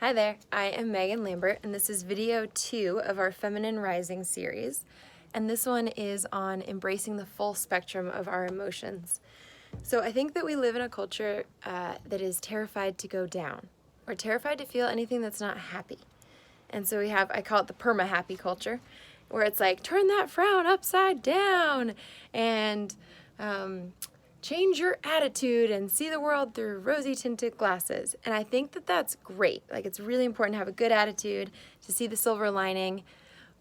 Hi there, I am Megan Lambert, and this is video 2 of our Feminine Rising series. And this one is on embracing the full spectrum of our emotions. So I think that we live in a culture that is terrified to go down, or terrified to feel anything that's not happy. And so we have, I call it the perma-happy culture, where it's like, turn that frown upside down, and change your attitude and see the world through rosy tinted glasses. And I think that that's great. Like, it's really important to have a good attitude, to see the silver lining.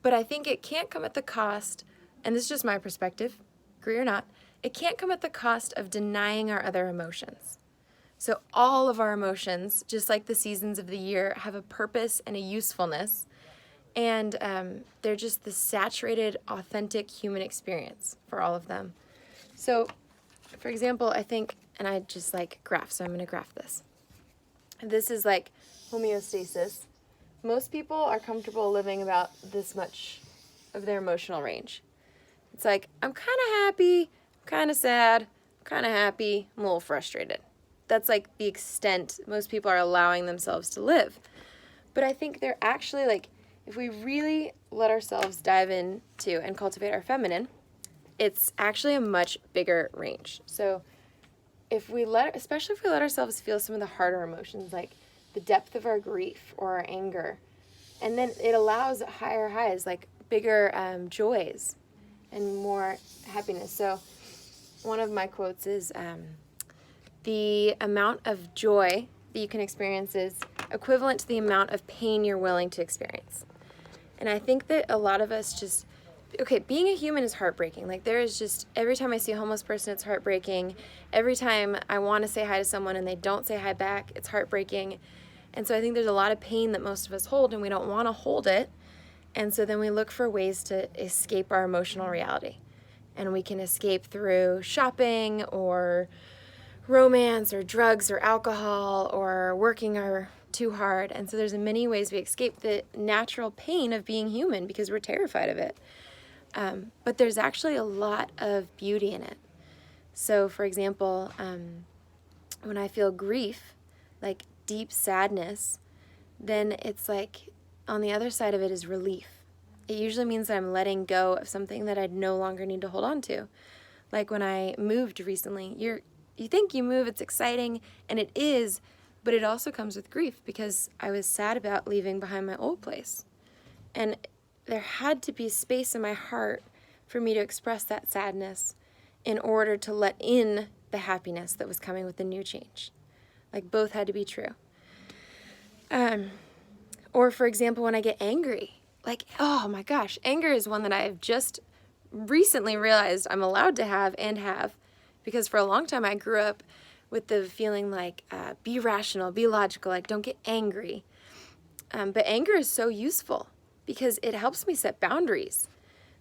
But I think it can't come at the cost, and this is just my perspective, agree or not, it can't come at the cost of denying our other emotions. So all of our emotions, just like the seasons of the year, have a purpose and a usefulness. And they're just the saturated, authentic human experience for all of them. So, for example, I think, and I just like graphs, so I'm going to graph this. This is like homeostasis. Most people are comfortable living about this much of their emotional range. It's like, I'm kind of happy, I'm kind of sad, I'm kind of happy, I'm a little frustrated. That's like the extent most people are allowing themselves to live. But I think they're actually like, if we really let ourselves dive into and cultivate our feminine, it's actually a much bigger range. So especially if we let ourselves feel some of the harder emotions, like the depth of our grief or our anger, and then it allows higher highs, like bigger joys and more happiness. So one of my quotes is, the amount of joy that you can experience is equivalent to the amount of pain you're willing to experience. And I think that a lot of us just, being a human is heartbreaking. Like, there is just, every time I see a homeless person, it's heartbreaking. Every time I want to say hi to someone and they don't say hi back, it's heartbreaking. And so I think there's a lot of pain that most of us hold, and we don't want to hold it. And so then we look for ways to escape our emotional reality. And we can escape through shopping or romance or drugs or alcohol or working too hard. And so there's many ways we escape the natural pain of being human because we're terrified of it. But there's actually a lot of beauty in it. So, for example, when I feel grief, like deep sadness, then it's like on the other side of it is relief. It usually means that I'm letting go of something that I no longer need to hold on to. Like when I moved recently, you think you move, it's exciting, and it is, but it also comes with grief because I was sad about leaving behind my old place. And there had to be space in my heart for me to express that sadness in order to let in the happiness that was coming with the new change. Like, both had to be true. Or, for example, when I get angry, like, oh my gosh, anger is one that I've just recently realized I'm allowed to have and have, because for a long time I grew up with the feeling like, be rational, be logical, like, don't get angry. But anger is so useful because it helps me set boundaries.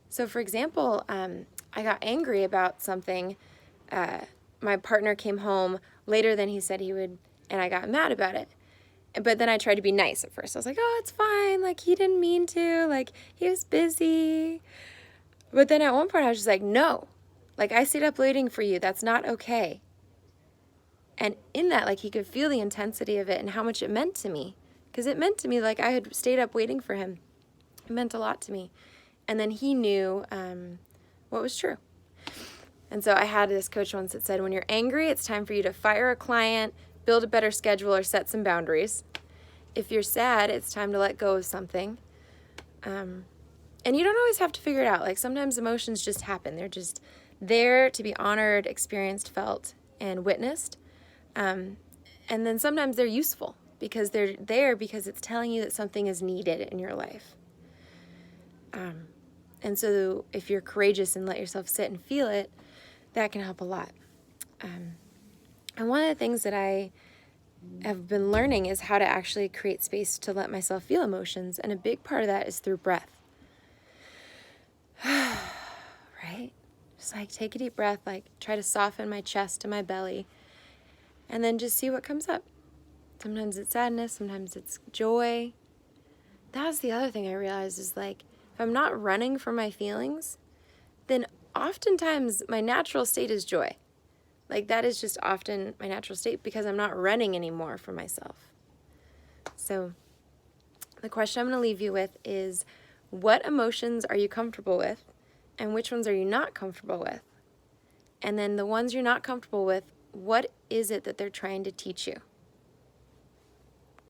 So, for example, I got angry about something. My partner came home later than he said he would, and I got mad about it. But then I tried to be nice at first. I was like, oh, it's fine. Like, he didn't mean to. Like, he was busy. But then at one point I was just like, no. Like, I stayed up waiting for you. That's not okay. And in that, like, he could feel the intensity of it and how much it meant to me. Because it meant to me, like, I had stayed up waiting for him. It meant a lot to me. And then he knew what was true. And so I had this coach once that said, when you're angry, it's time for you to fire a client, build a better schedule, or set some boundaries. If you're sad, it's time to let go of something. And you don't always have to figure it out. Like, sometimes emotions just happen. They're just there to be honored, experienced, felt, and witnessed. And then sometimes they're useful because they're there because it's telling you that something is needed in your life. And so if you're courageous and let yourself sit and feel it, that can help a lot. And one of the things that I have been learning is how to actually create space to let myself feel emotions. And a big part of that is through breath. Right? Just like take a deep breath, like try to soften my chest and my belly, and then just see what comes up. Sometimes it's sadness, sometimes it's joy. That's the other thing I realized is, like, if I'm not running from my feelings, then oftentimes my natural state is joy. Like, that is just often my natural state because I'm not running anymore from myself. So The question I'm going to leave you with is, what emotions are you comfortable with, and which ones are you not comfortable with? And then the ones you're not comfortable with, what is it that they're trying to teach you?